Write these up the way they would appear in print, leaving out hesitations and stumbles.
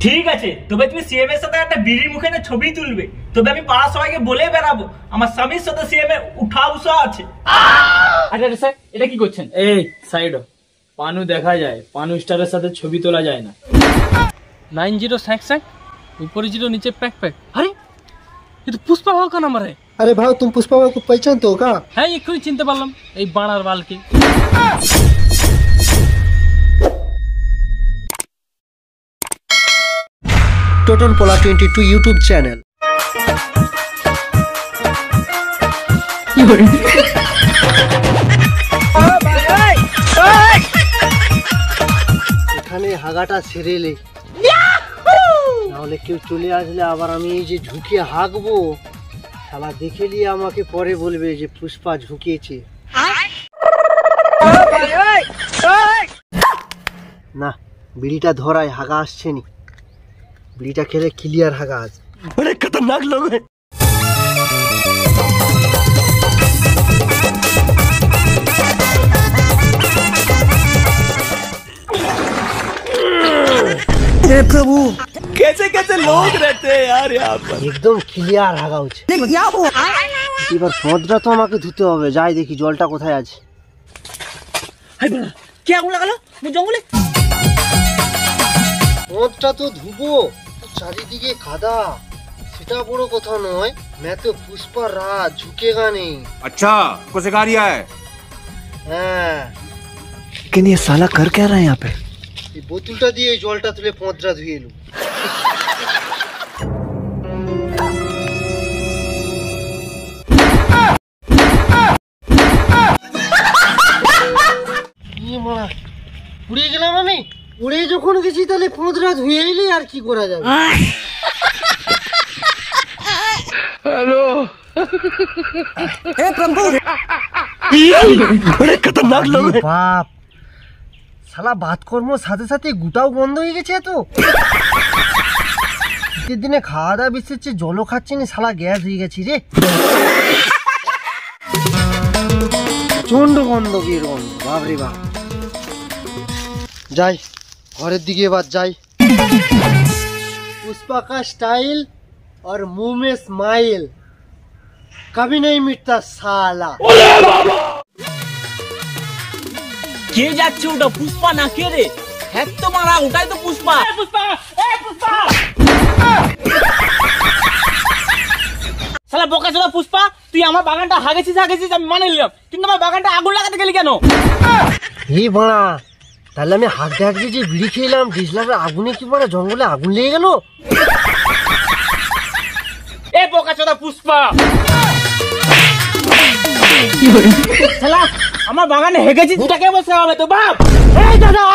ঠিক আছে, তবে তুমি সিএম এর সাথে একটা বিড়ির মুখে না ছবি তুলবে। তবে আমি পাড়া সবাইকে বলে বেড়াবো আমার স্বামীর সাথে সিএম এর উঠা বসা আছে। আচ্ছা স্যার, এটা কি করছেন? এই সাইড পানু দেখা যায়, পানু স্টারের সাথে ছবি তোলা যায় না। 90 স্যাক স্যাক, ऊपर 0 नीचे पैक पैक। अरे ये तो पुष्पा भाव का नंबर है। अरे भाव, तुम पुष्पा भाव को पहचानते हो क्या? হ্যাঁ, এক্ষুনি চিনতে পারলাম, এই বাড়ার বালকে। टोटन पोला 22 यूट्यूब चैनल। এখানে হাগাটা ছেড়েলে নাহলে কেউ চলে আসলে আবার আমি এই যে ঝুঁকিয়ে হাঁকবো, শালা দেখে নিয়ে আমাকে পরে বলবে যে পুষ্পা ঝুঁকিয়েছে। না, বিড়িটা ধরায়, হাগা আসছে নি। বিড়িটা খেলে ক্লিয়ার হাগা আছে। বড় খতরনাক লোক है। हे प्रभु, कैसे कैसे लोग रहते हैं यार यहाँ पर। एकदम क्लियर হাগা হচ্ছে। এবার পদটা তো আমাকে ধুতে হবে। যাই দেখি জলটা কোথায় আছে। হাই বড়া, কে আগুন লাগালো জঙ্গলে? পদটা তো ধুবো, চারিদিকে কাদা, সেটা বড় কথা নয়। मैं तो पुष्पा राज झुकेगा नहीं। अच्छा, को सिखा रिया है? হ্যাঁ, लेकिन ये साला कर क्या रहा है यहाँ पे? এই বোতলটা দিয়ে জলটা তুলে পদটা ধুয়ে এলু। উড়ে গেলাম আমি। উড়ে যখন গেছি তাহলে পদটা ধুয়ে এলি, আর কি করা যাবে। हेलो, हे प्रभु, बड़े खतरनाक लोग हैं। बाप, শালা বাতকর্মর সাথে সাথে গুটাও বন্ধ হয়ে গেছে। তো শীতের দিনে খাওয়া দাওয়া বেশি হচ্ছে, জলও খাচ্ছি না, শালা গ্যাস হয়ে গেছি রে। প্রচন্ড গন্ধ, বিয়ের গন্ধ, বাপরে বাপ। যাই ঘরের দিকে, এবার যাই। पुष्पा का स्टाइल और मुंह में स्माइल कभी नहीं मिटता साला। কে যাচ্ছে ওটা? পুষ্পা না কে রে? হ্যাঁ তো মারা, ওটাই তো পুষ্পা। পুষ্পা, পুষ্পা। শালা বোকাচোদা পুষ্পা, তুই আমার বাগানটা হাগেছিস আমি মানে নিলাম, কিন্তু আমার বাগানটা আগুন লাগাতে গেলি কেন? এই বড়া, তাহলে আমি হাঁকতে হাঁকতে যে বিড়ি খেলাম, ডিসলারের আগুনে কি বড় জঙ্গলে আগুন লেগে গেল? এ বোকাচোদা পুষ্পা, শালা আমার বাগানে হেগেছিস, দুটাকে বসে হবে তো বাপ। এই দাদা,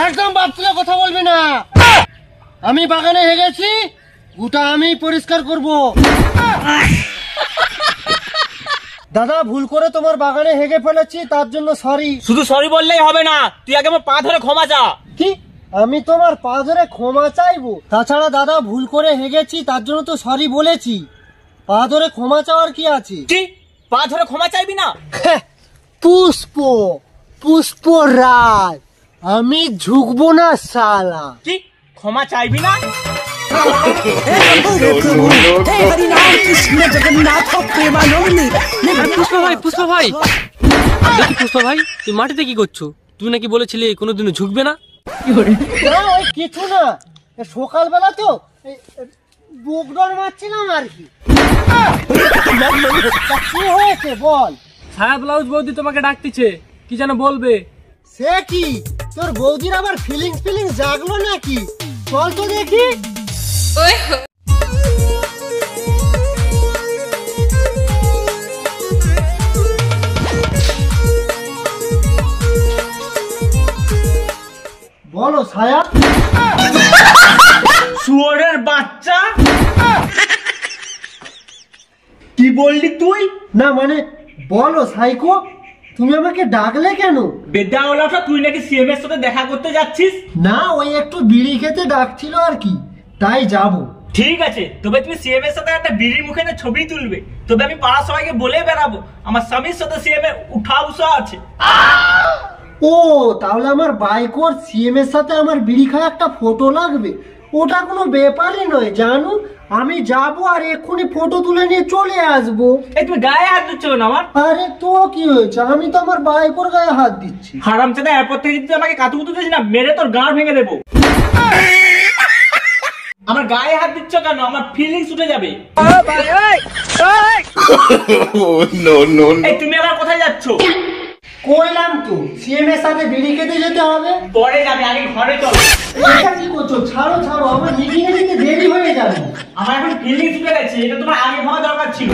একদম বাপ তুলে কথা বলবি না। আমি বাগানে হেগেছি, গোটা আমি পরিষ্কার করব। দাদা, ভুল করে তোমার বাগানে হেগে ফেলেছি, তার জন্য সরি। শুধু সরি বললেই হবে না, তুই আগে আমার পা ধরে ক্ষমা চা। কি? আমি তোমার পা ধরে ক্ষমা চাইবো? তাছাড়া দাদা, ভুল করে হেগেছি, তার জন্য তো সরি বলেছি। পা ধরে ক্ষমা চাওয়ার কি আছে? কি পা ধরে ক্ষমা চাইবি না? পুষ্প, পুষ্পরাজ, আমি ঝুঁকবো না শালা। কি ক্ষমা চাইবি না? পুষ্পা ভাই, দেখি পুষ্পা ভাই, তুই মাটিতে কি করছো? তুই নাকি বলেছিলি কোনোদিনও ঝুঁকবে না। ওই কিছু না, সকালবেলা তো বুক ডর মারছিলাম আর কি। কি হয়েছে বল? ছায়া ব্লাউজ বৌদি তোমাকে ডাকতেছে, কি যেন বলবে। সে কি, তোর বৌদির আবার ফিলিংস জাগলো নাকি? চল তো দেখি। বলো ছায়া। শুয়োরের বাচ্চা, কি বললি তুই? না মানে বলো সাইকো, তুমি আমাকে ডাকলে কেন? বেদাওয়ালাটা, তুই নাকি সিএম এর সাথে দেখা করতে যাচ্ছিস? না, ওই একটু বিড়ি খেতে ডাকছিল আর কি, তাই যাবো। ঠিক আছে, তবে তুমি সিএম এর সাথে একটা বিড়ির মুখে না ছবি তুলবে। তবে আমি পাড়া সবাইকে বলে বেড়াবো আমার স্বামীর সাথে সিএম এর উঠা বসা আছে। ও তাহলে আমার বাইকর সিএম এর সাথে আমার বিড়ি খাওয়া একটা ফটো লাগবে, ওটা কোনো ব্যাপারই নয় জানো। আমি যাব আর এক্ষুনি ফটো তুলে নিয়ে চলে আসবো। এই তুমি গায়ে হাত দিচ্ছ কেন আমার? আরে তো কি হয়েছে, আমি তো আমার বাইকর গায়ে হাত দিচ্ছি। হারামজাদা, এরপর থেকে যদি আমাকে কাতুকুতু দিস না, মেরে তোর গাঁড় ভেঙে দেবো। আমার গায়ে হাত দিচ্ছ কেন? আমার ফিলিংস উঠে যাবে। এই তুমি আবার কোথায় যাচ্ছ? কইলাম তো সিএম এর সাথে বিড়ি খেতে যেতে হবে। পরে যাবে, আগে ঘরে চলো। এটা কি করছো? ছাড়ো ছাড়ো, আমার মিটিং এ যেতে দেরি হয়ে যাবে। আমার এখন ফিলিংস উঠে গেছে, এটা তোমার আগে ভাবা দরকার ছিল।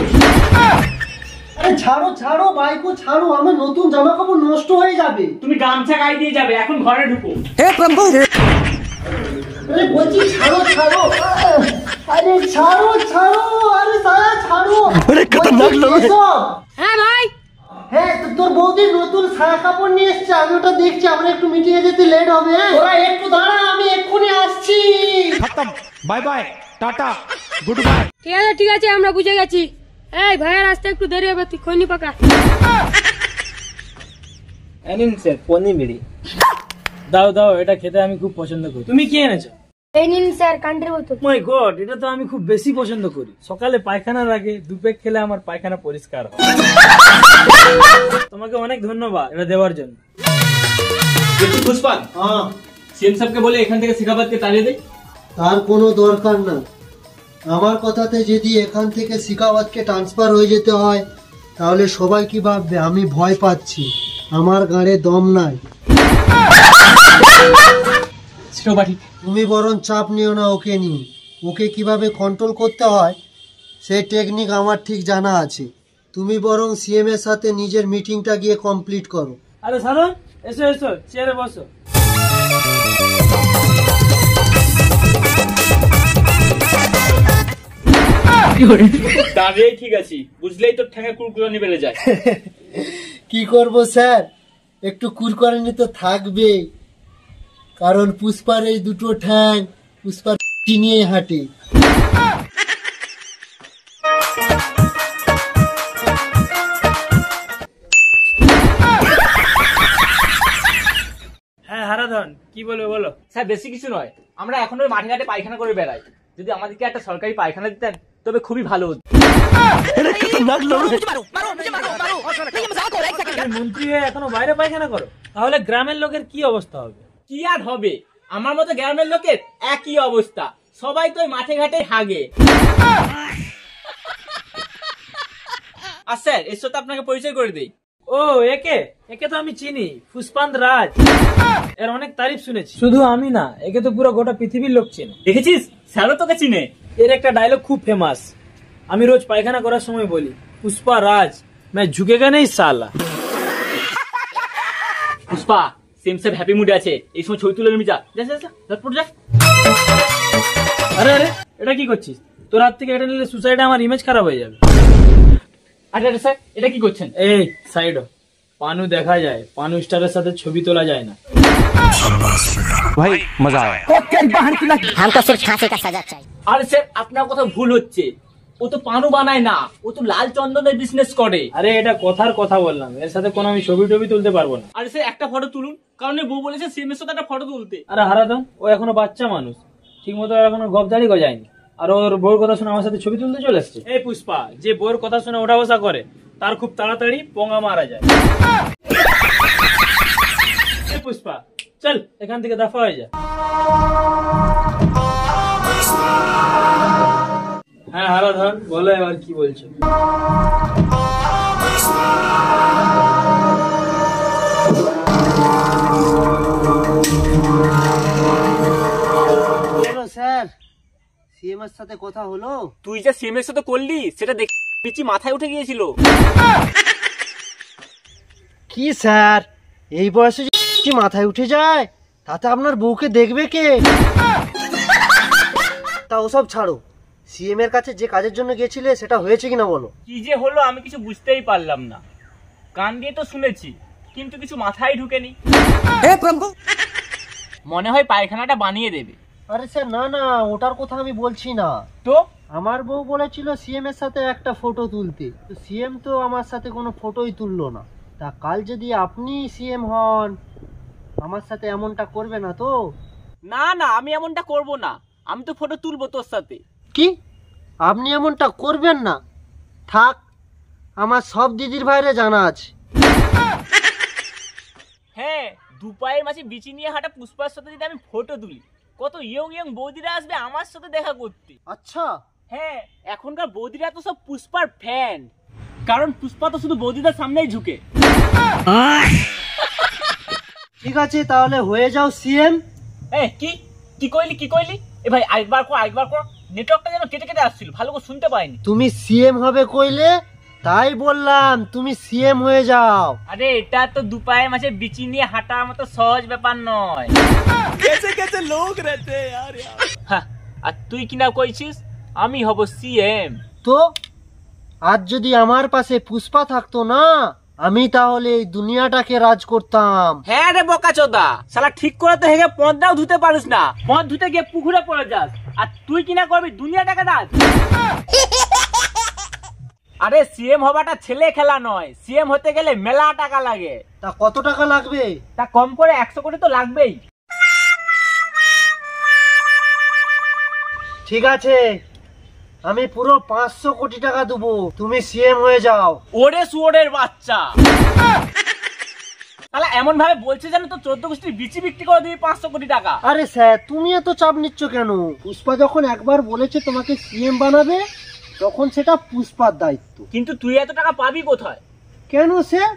আরে ছাড়ো ছাড়ো, বাইকও ছাড়ো, আমার নতুন জামা কাপড় নষ্ট হয়ে যাবে। তুমি গামছা গায়ে দিয়ে যাবে, এখন ঘরে ঢুকো। আরে বলছি ছাড়ো ছাড়ো, আরে ছাড়ো ছাড়ো, আরে সায়া ছাড়ো। আরে খতরনাক লোক। হ্যাঁ ভাই, হ্যাঁ তো তোর বৌদি নতুন সায়া কাপড় নিয়ে এসেছে, আমি ওটা দেখছি। আমরা একটু মিটিং এ যেতে লেট হবে। তোরা একটু দাঁড়া, আমি এক্ষুনি আসছি। Bye bye tata goodbye. ঠিক আছে আমরা বুঝে গেছি। এই ভাইয়ের আসতে একটু দেরি হবে, তুই খৈনি পাকা। দাও দাও, এটা খেতে আমি খুব পছন্দ করি। তুমি কি এনেছো? এই নিন স্যার কান্ট্রি বোতল। মাই গড, এটা তো আমি খুব বেশি পছন্দ করি। সকালে পায়খানার আগে দু প্যাক খেলে আমার পায়খানা পরিষ্কার হয়। তোমাকে অনেক ধন্যবাদ এটা দেওয়ার জন্য। পুষ্পান, হ্যাঁ, সিএম সাহেবকে বলে এখান থেকে শিখাবাদকে তাড়িয়ে দেয়। তার কোনো দরকার না। আমার কথাতে যদি এখান থেকে শিকাওয়াতকে ট্রান্সফার হয়ে যেতে হয়, তাহলে সবাই কি ভাববে আমি ভয় পাচ্ছি, আমার গাড়ে দম নাই। তুমি বরং চাপ নিও না ওকে নিয়ে। ওকে কিভাবে কন্ট্রোল করতে হয় সেই টেকনিক আমার ঠিক জানা আছে। তুমি বরং সিএম এর সাথে নিজের মিটিংটা গিয়ে কমপ্লিট করো। আরে সারন, এসো এসো, চেয়ারে বসো। দাঁড়িয়েই ঠিক আছি, বুঝলেই তোর ঠ্যাঙে কুরকুরানি বেড়ে যায়। কি করব স্যার, একটু কুরকুরানি তো থাকবে, কারণ পুষ্পার এই দুটো ঠ্যাং পুষ্পার নিয়ে হাঁটে। হ্যাঁ হারাধন, কি বলবে বলো। স্যার বেশি কিছু নয়, আমরা এখন ওই মাঠে ঘাটে পায়খানা করে বেড়াই। যদি আমাদেরকে একটা সরকারি পায়খানা দিতেন তবে খুবই ভালো হতো। মন্ত্রী হয়ে এখনো বাইরে পায়খানা করো, তাহলে গ্রামের লোকের কি অবস্থা হবে? কি আর হবে, আমার মতো গ্রামের লোকের একই অবস্থা। সবাই তো ওই মাঠে ঘাটে হাগে। আর স্যার এর সাথে আপনাকে পরিচয় করে দেই। ও একে একে তো আমি চিনি, পুষ্পান রাজ। এর অনেক তারিফ শুনেছি। শুধু আমি না, একে তো পুরো গোটা পৃথিবীর লোক চেনে। দেখেছিস, স্যারও তোকে চিনে। এর একটা ডায়লগ খুব ফেমাস, আমি রোজ পায়খানা করার সময় বলি, পুষ্পা রাজ मैं झुकेगा नहीं साला। পুষ্পা, সিএম সাহেব হ্যাপি মুডে আছে, এই সময় ছবি তুলে নিবি। যা যা যা, ঝটপট যা। আরে আরে, এটা কি করছিস? তোর হাত থেকে এটা নিলে সুসাইডে আমার ইমেজ খারাপ হয়ে যাবে। আরে আরে স্যার, এটা কি করছেন? এই সাইড, পানু দেখা যায়, পানু স্টারের সাথে ছবি তোলা যায় না। भाई मजा आया। हमको सिर्फ फांसी का सजा चाहिए। আরে স্যার আপনার কথা ভুল হচ্ছে, ও তো পানু বানায় না, ও তো লাল চন্দনের বিজনেস করে। আরে এটা কথার কথা বললাম, এর সাথে কোনো আমি ছবি টবি তুলতে পারবো না। আরে স্যার একটা ফটো তুলুন, কারণ বউ বলেছে সিএম এর সাথে একটা ফটো তুলতে। আরে হারাধন, ও এখনো বাচ্চা মানুষ, ঠিক মতো এখনো গপদারি গজায়নি, আর ওর বউর কথা শুনে আমার সাথে ছবি তুলতে চলে আসছে। এই পুষ্পা, যে বউর কথা শুনে ওঠা বসা করে তার খুব তাড়াতাড়ি পোঙা মারা যায়। এই পুষ্পা, চল এখান থেকে দফা হয়ে যা। হ্যাঁ হারাধন, বলো এবার কি বলছো। হ্যালো স্যার, সিএম এর সাথে কথা হলো? তুই যে সিএম এর সাথে করলি সেটা দেখি মাথায় উঠে গিয়েছিল। কি স্যার, এই বয়সে কি মাথায় উঠে যায়? তাতে আপনার বউকে দেখবে কে? তা ওসব ছাড়ো, সিএম এর কাছে যে কাজের জন্য গেছিলে সেটা হয়েছে কিনা বলো। কি যে হলো আমি কিছু বুঝতেই পারলাম না। কান দিয়ে তো শুনেছি, কিন্তু কিছু মাথায় ঢুকেনি। মনে হয় পায়খানাটা বানিয়ে দেবে। আরে স্যার না না, ওটার কথা আমি বলছি না তো আমার বউ বলেছিল সিএম এর সাথে একটা ফটো তুলতে, তো সিএম তো আমার সাথে কোনো ফটোই তুললো না। তা কাল যদি আপনি সিএম হন আমার সাথে এমনটা করবে না তো? না না, আমি এমনটা করব না, আমি তো ফটো তুলবো তোর সাথে। কি আপনি এমনটা করবেন না? থাক, আমার সব দিদির ভাইরে জানা আছে। হ্যাঁ, দুপায়ের মাঝে বিচি নিয়ে হাঁটা পুষ্পার সাথে যদি আমি ফটো তুলি, কত ইয়ং ইয়ং বৌদিরা আসবে আমার সাথে দেখা করতে। আচ্ছা, হ্যাঁ, এখনকার বৌদিরা তো সব পুষ্পার ফ্যান, কারণ পুষ্পা তো শুধু বৌদিদের সামনেই ঝুঁকে। ঠিক আছে, তাহলে হয়ে যাও সিএম। কি কি কইলি? এ ভাই আরেকবার কর, নেটওয়ার্কটা যেন কেটে কেটে আসছিল, ভালো করে শুনতে পাইনি। তুমি সিএম হবে কইলে, তাই বললাম তুমি সিএম হয়ে যাও। আরে এটা তো দুপায়ের মাঝে বিচি নিয়ে হাঁটার মতো সহজ ব্যাপার নয়। কেসে লোক রেতে यार। হ্যাঁ, আর তুই কি না কইছিস আমি হব সিএম? তো আজ যদি আমার পাশে পুষ্পা থাকতো না, আমি তাহলে এই দুনিয়াটাকে রাজ করতাম। হ্যাঁ রে বোকাচোদা, শালা ঠিক করে তো হেগে পদ্মাও ধুতে পারিস না, পদ ধুতে গিয়ে পুকুরে পড়ে যাস, আর তুই কি না করবি দুনিয়াটাকে রাজ। আরে সিএম হবাটা ছেলে খেলা নয়, সিএম হতে গেলে মেলা টাকা লাগে। তা কত টাকা লাগবে? তা কম করে 100 কোটি তো লাগবেই। ঠিক আছে, আমি পুরো 500 কোটি টাকা দেবো, তুমি সিএম হয়ে যাও। ওরে শুয়োরের বাচ্চা, শালা এমন ভাবে বলছে যেন তো 14 গোষ্ঠীর বিচি বিক্রি করে দিবি 500 কোটি টাকা। আরে স্যার, তুমি এত চাপ নিচ্ছ কেন? পুষ্পা যখন একবার বলেছে তোমাকে সিএম বানাবে, তখন সেটা পুষ্পার দায়িত্ব। কিন্তু তুই এত টাকা পাবি কোথায়? কেন স্যার,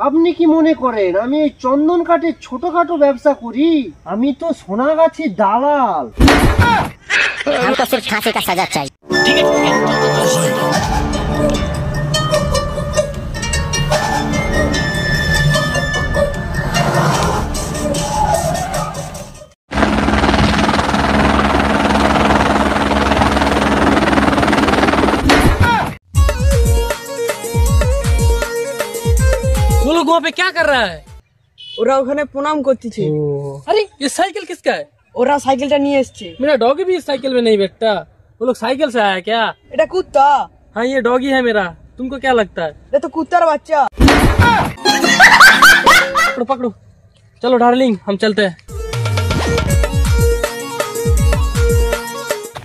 আপনি কি মনে করেন আমি এই চন্দন কাঠের ছোটখাটো ব্যবসা করি? আমি তো সোনাগাছির দালাল। हमको सिर्फ फांसी का सजा चाहिए। वो लोग वहाँ पे क्या कर रहा है? ওরা ওখানে প্রণাম করতেছে। अरे ये साइकिल किसका है? ওরা साइकिलটা নিয়ে এসেছে। मेरा डॉगी भी इस साइकिल में नहीं बैठता। वो लोग साइकिल से आया क्या? এটা কুত্তা। हाँ, ये डॉगी है मेरा, तुमको क्या लगता है? এটা তো কুত্তার বাচ্চা। पकड़ो पकड़ो, चलो डार्लिंग हम चलते हैं।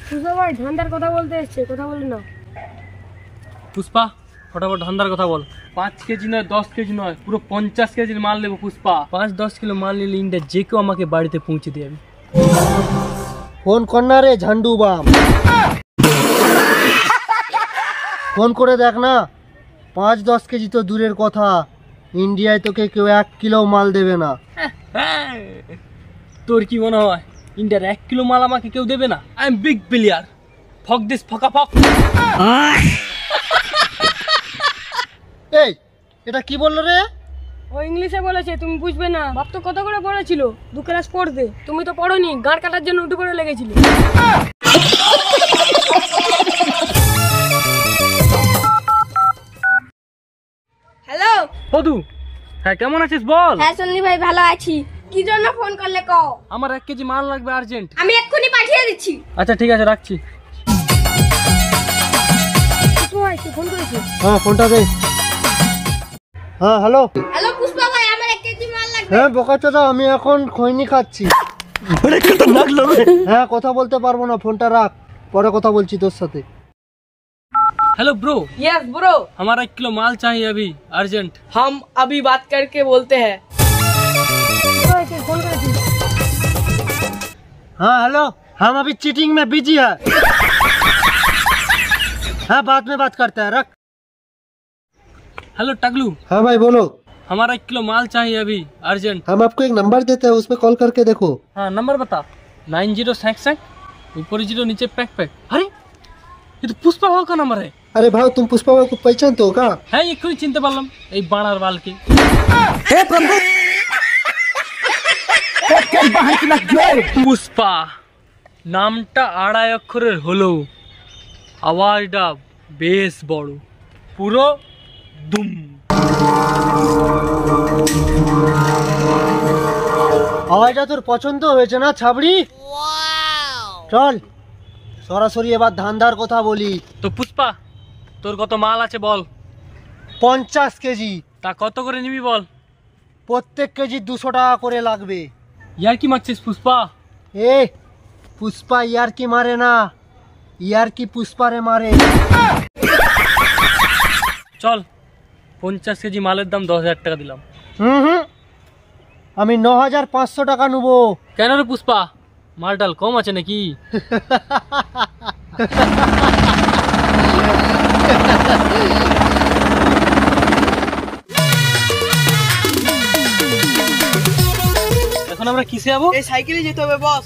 পুষ্পা ভাই ধান্দার কথা বলতে এসছে, কথা বলে না। पुष्पा फटाफट ধান্দার কথা বল। 5 কেজি নয়, 10 কেজি নয়, পুরো 50 কেজির মাল নেবো পুষ্পা। 5-10 কিলো মাল নিলে ইন্ডিয়া যে কেউ আমাকে বাড়িতে পৌঁছে দিয়ে। ফোন কর না রে ঝান্ডু বাম, ফোন করে দেখ না। 5-10 কেজি তো দূরের কথা, ইন্ডিয়ায় তোকে কেউ 1 কিলো মাল দেবে না। তোর কি মনে হয় ইন্ডিয়ার 1 কিলো মাল আমাকে কেউ দেবে না? I am big player, fuck this ফকা ফক। এই এটা কি বললো রে? ও ইংলিশে বলেছে, তুমি বুঝবে না। বাপ তো কত করে পড়েছিল, 2 ক্লাস পড়তে, তুমি তো পড়োনি, গাঁড় কাটার জন্য উঠে পড়ে লেগেছিলে। হ্যালো বধু, হ্যাঁ কেমন আছিস বল? হ্যাঁ সন্নি ভাই ভালো আছি। কি জন্য ফোন করলে কও? আমার 1 কেজি মাল লাগবে আর্জেন্ট। আমি এক্ষুনি পাঠিয়ে দিচ্ছি। আচ্ছা ঠিক আছে, রাখছি। পুষ্পা ভাই তুই ফোন করেছিস? হ্যাঁ ফোনটা দে। হ্যাঁ হ্যালো। হ্যালো পুষ্পা ভাই, আমার 1 কেজি মাল লাগবে। হ্যাঁ বোকাচোদা, আমি এখন খৈনি খাচ্ছি। হ্যাঁ কথা বলতে পারবো না, ফোনটা রাখ, পরে কথা বলছি তোর সাথে। Hello bro. Yes bro. हमारा 1 किलो माल चाहिए अभी अर्जेंट। हम अभी बात करके बोलते हैं। পুষ্পা ভাই তুই ফোন করেছিস? हाँ हेलो, हम अभी चीटिंग में बिजी है। हाँ बाद में बात करते हैं, रख। हेलो टगलू, हाँ भाई बोलो। हमारा 1 किलो माल चाहिए अभी अर्जेंट। हम आपको एक नंबर देते हैं, उसमें कॉल करके देखो। हाँ नंबर बता। 9066 ऊपर 0 नीचे पैक पैक। अरे ये तो पुष्पा भाव का नंबर है। अरे भाव, तुम पुष्पा को पहचानते हो क्या? হ্যাঁ এক্ষুনি চিনতে পারলাম, এই বানার বালকে। পুষ্পা নামটা 2.5 অক্ষরের হলো, আওয়াজটা বেশ বড়, পুরো দুম। আওয়াজটা তোর পছন্দ হয়েছে না ছাবড়ি? চল সরাসরি এবার ধান্দার কথা বলি। তো পুষ্পা তোর কত মাল আছে বল। 50 কেজি। তা কত করে নিবি বল। প্রত্যেক কেজি 200 টাকা করে লাগবে। ইয়ার কি মারছিস পুষ্পা? এ পুষ্পা ইয়ার কি মারে না, ইয়ার কি পুষ্পারে মারে। চল 50 কেজি মালের দাম 10,000 টাকা দিলাম। আমি 9,500 টাকা নেবো। কেন রে পুষ্পা, মাল ডাল কম আছে নাকি? এখন আমরা কিসে যাবো? এই সাইকেলে যেতে হবে বস।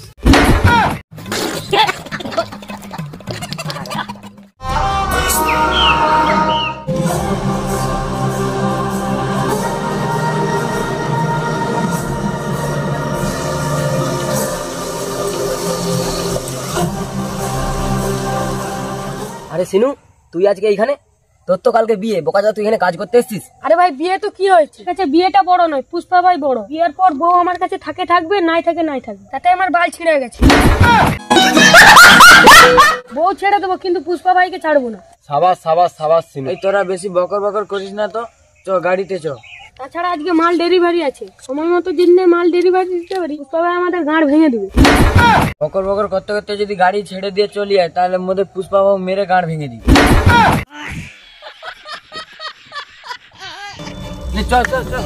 আরে সিনু, তুই আজকে এইখানে? তোর তো কালকে বিয়ে, বোকাচোদা তুই এখানে কাজ করতে এসেছিস? আরে ভাই বিয়ে তো কি হয়েছে, ঠিক আছে বিয়েটা বড় নয়, পুষ্পা ভাই বড়। বিয়ের পর বউ আমার কাছে থাকবে, নাই থাকবে, তাতে আমার বাল ছিঁড়ে গেছে। বউ ছেড়ে দেবো কিন্তু পুষ্পা ভাইকে ছাড়বো না। সাবাস সাবাস সাবাস সিনু। এই তোরা বেশি বকর বকর করিস না তো, চ গাড়িতে চ। তাছাড়া আজকে মাল ডেলিভারি আছে, সময় মতো যদি মাল ডেলিভারি দিতে পারি পুষ্পা ভাই আমাদের গাঁড় ভেঙে দিবে। বকর বকর করতে করতে যদি গাড়ি ছেড়ে দিয়ে চলি যায় তাহলে মধ্যে পুষ্পা বাবু মেরে গাঁড় ভেঙে দিবে। চল চল চল।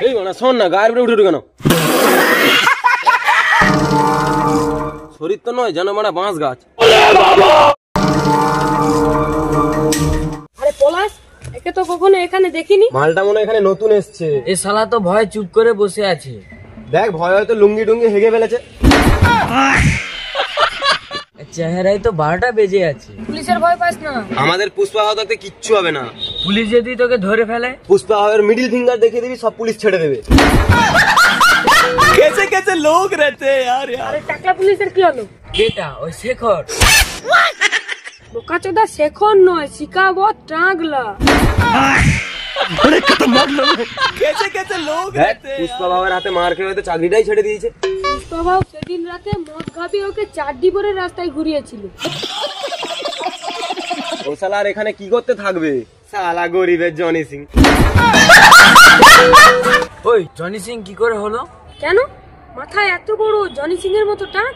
এই মানে শোন না, গায়ের উপরে উঠে কেন? শরীর তো নয় যেন মানে বাঁশ গাছ। আরে পলাশ, একে তো কখনো এখানে দেখিনি। মালটা মনে হয় এখানে নতুন এসছে। এ শালা তো ভয় চুপ করে বসে আছে। দেখ ভয় হয়তো লুঙ্গি টুঙ্গি হেগে ফেলেছে। চেহারায় তো 12টা বেজে আছে। পুলিশের ভয় পাস না। আমাদের পুষ্পা হাওয়া থাকতে কিচ্ছু হবে না। পুলিশ যদি তোকে ধরে ফেলে? পুষ্পা হাওয়ার মিডিল ফিঙ্গার দেখিয়ে দিবি, সব পুলিশ ছেড়ে দেবে। कैसे कैसे लोग रहते हैं यार। আরে টাকলা পুলিশের কি হলো? কেটা? ওই শেখর। বোকাচোদা শেখর নয়, শিকাগো টাগলা। कैसे कैसे लोग रहते हैं। পুষ্পা বাবার হাতে মার খেয়ে হয়তো চাকরিটাই ছেড়ে দিয়েছে। পুষ্পা বাবু সেদিন রাতে মদ খাবি ওকে চাড্ডি পরে রাস্তায় ঘুরিয়েছিল। ও শালা আর এখানে কি করতে থাকবে? শালা গরিবের জনি সিং। ওই জনি সিং কি করে হলো? কেন? মাথায় এত বড় জনি সিং এর মতো টাক।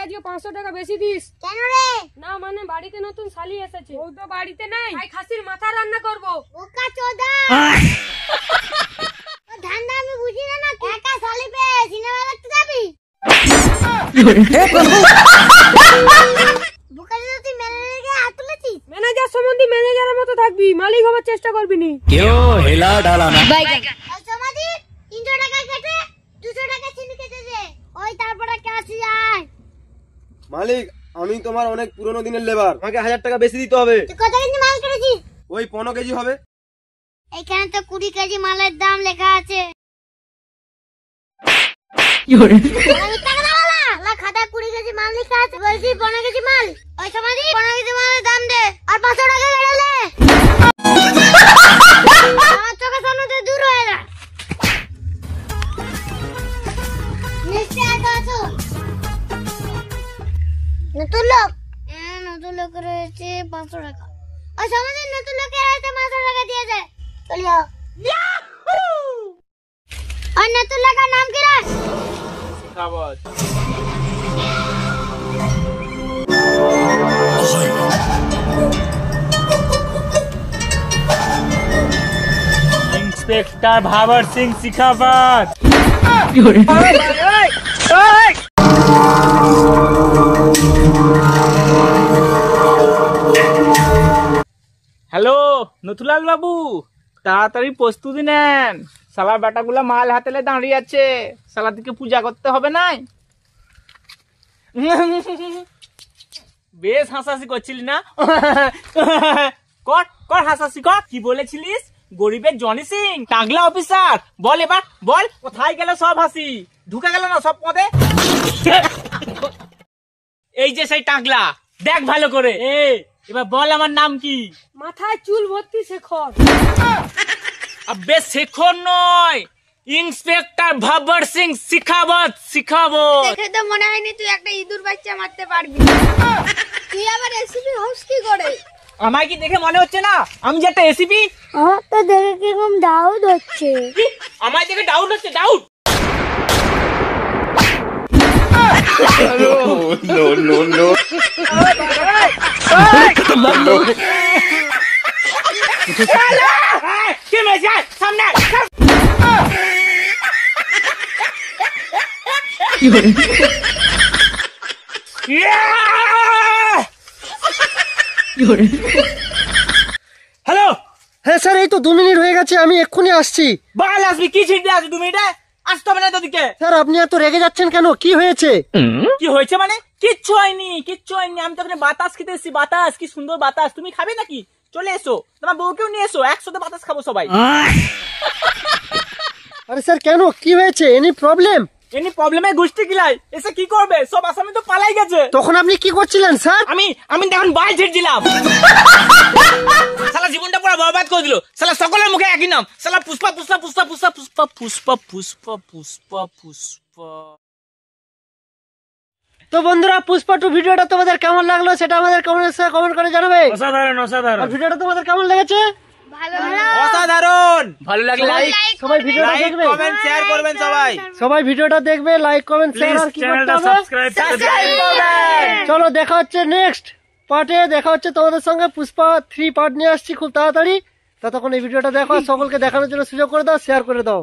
আজকে 500 টাকা বেশি দিস। কেন রে? না মানে বাড়িতে নতুন শালি এসেছে, ও তো বাড়িতে নেই, তাই খাসির মাথা রান্না করব। বোকা চোদা, ধান্দা আমি বুঝি না, একা শালি পেয়েছি ম্যানেজার সম্বন্ধে ম্যানেজারের মতো থাকবি, মালিক হবার চেষ্টা করবি নি। সমাধি 300 টাকা কেটে 200 টাকা চিনি কেটে দে, ওই তারপরে ক্যাশ যায়। মালিক, আমি তোমার অনেক পুরনো দিনের লেবার, আমাকে 1000 টাকা বেশি দিতে হবে। তুই কত কেজি মাল কেটেছিস? ওই 15 কেজি হবে। এখানে তো 20 কেজি মালের দাম লেখা আছে। খাতায় 20 কেজি মাল লেখা আছে, বলছি 15 কেজি মাল। ওই সমাধি 15 কেজি মালের দাম দে আর 500 টাকা কেটে দে। আমার চোখের সামনে থেকে দূর হয়ে যা। নিশ্চয় আছো নতুন লোক? নতুন লোক রয়েছে 500 টাকা। ওই সমাধি নতুন লোকের হাতে 500 টাকা দিয়ে দে। চলিও। আর নতুন লোকের নাম কি রে? শিখাবত। इंस्पेक्टर भावर सिंह शिखावत। হ্যালো নথুলাল বাবু, তাড়াতাড়ি প্রস্তুতি নেন, শালা বেটাগুলা মাল হাতেলে দাঁড়িয়ে আছে, শালা দিকে পূজা করতে হবে নাই? বেশ হাসাহাসি করছিলি না? কর কর হাসাহাসি কর। কি বলেছিলিস? গরিবের জনি সিং টাগলা অফিসার। বল এবার বল, কোথায় গেল সব হাসি? ঢুকে গেল না সব পদে? এই যে সেই টাগলা, দেখ ভালো করে। এবার বল আমার নাম কি? মাথায় চুল ভর্তি শেখর। আবে শেখর নয়, ইন্সপেক্টর ভাবর সিং শিখাবত। শিখাবো দেখে তো মনে হয়নি তুই একটা ইঁদুর বাচ্চা মারতে পারবি। তুই আবার এসিপি হাউস কি করে? আমায় কি দেখে মনে হচ্ছে না আমি যে একটা এসিপি? আমার তো দেখে কিরকম ডাউট হচ্ছে। আমায় দেখে ডাউট হচ্ছে? ডাউট? No, no, no. কে মেয়েছে? সামনে হ্যালো। হ্যাঁ স্যার, এই তো 2 মিনিট হয়ে গেছে, আমি এক্ষুনি আসছি। বাল আসবি? কি ছিটতে আছে 2 মিনিটে? আসতে হবে না তোদিকে। স্যার আপনি এত রেগে যাচ্ছেন কেন? কি হয়েছে? কি হয়েছে মানে? কিচ্ছু হয়নি, কিচ্ছু হয়নি। আমি তো ওখানে বাতাস খেতে এসেছি। বাতাস, কি সুন্দর বাতাস। তুমি খাবে নাকি? চলে এসো, তোমার বউকেও নিয়ে এসো, একসাথে বাতাস খাবো সবাই। আরে স্যার কেন, কি হয়েছে? Any problem? এনি প্রবলেমে গোষ্ঠী গিলাই এসে কি করবে? সব আসামি তো পালাই গেছে। তখন আপনি কি করছিলেন স্যার? আমি তখন বাল ছিটছিলাম। শালা জীবনটা পুরো বরবাদ করে দিল। শালা সকলের মুখে একই নাম, শালা পুষ্পা পুষ্পা পুষ্পা পুষ্পা পুষ্পা পুষ্পা পুষ্পা পুষ্পা পুষ্পা। তো বন্ধুরা, পুষ্পা 2 ভিডিওটা তোমাদের কেমন লাগলো সেটা আমাদের কমেন্ট করে জানাবে। অসাধারণ অসাধারণ। আর ভিডিওটা তোমাদের কেমন লেগেছে? অসাধারণ। ভালো লাগলে লাইক, সবাই ভিডিওটা দেখবে, কমেন্ট শেয়ার করবেন। সবাই ভিডিওটা দেখবে, লাইক কমেন্ট শেয়ার আর কি করতে হবে? সাবস্ক্রাইব করবেন। চলো দেখা হচ্ছে নেক্সট পার্টে। দেখা হচ্ছে তোমাদের সঙ্গে। পুষ্পা 3 পার্ট নিয়ে আসছি খুব তাড়াতাড়ি। ততক্ষণ এই ভিডিওটা দেখো, সকলকে দেখানোর জন্য সুযোগ করে দাও, শেয়ার করে দাও।